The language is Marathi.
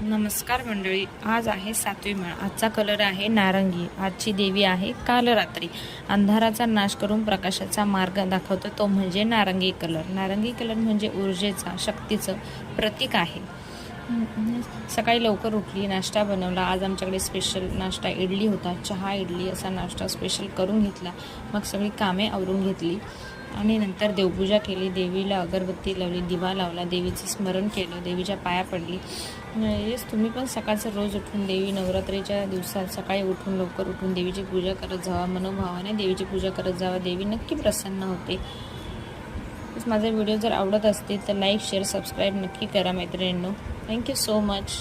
नमस्कार मंडळी, आज आहे 7वी माळ. आजचा कलर आहे नारंगी. आजची देवी आहे कालरात्री. अंधाराचा नाश करून प्रकाशाचा मार्ग दाखवतो तो म्हणजे नारंगी कलर. नारंगी कलर म्हणजे ऊर्जेचा, शक्तीचं प्रतीक आहे. सकाळी लवकर उठली, नाश्ता बनवला. आज आमच्याकडे स्पेशल नाश्ता इडली होता. चहा इडली असा नाश्ता स्पेशल करून घेतला. मग सगळी कामे आवरून घेतली आणि नंतर देवपूजा केली. देवीला अगरबत्ती लावली, दिवा लावला, देवीचं स्मरण केलं, देवीच्या पाया पडली. येस, तुम्ही पण सकाळचं रोज उठून देवी नवरात्रीच्या दिवसात सकाळी उठून लवकर उठून देवीची पूजा करत जावा. मनोभावाने देवीची पूजा करत जावा. देवी नक्की प्रसन्न होते. माझे व्हिडिओ जर आवडत असतील तर लाईक, शेअर, सबस्क्राईब नक्की करा मैत्रिणींनो. Thank you so much.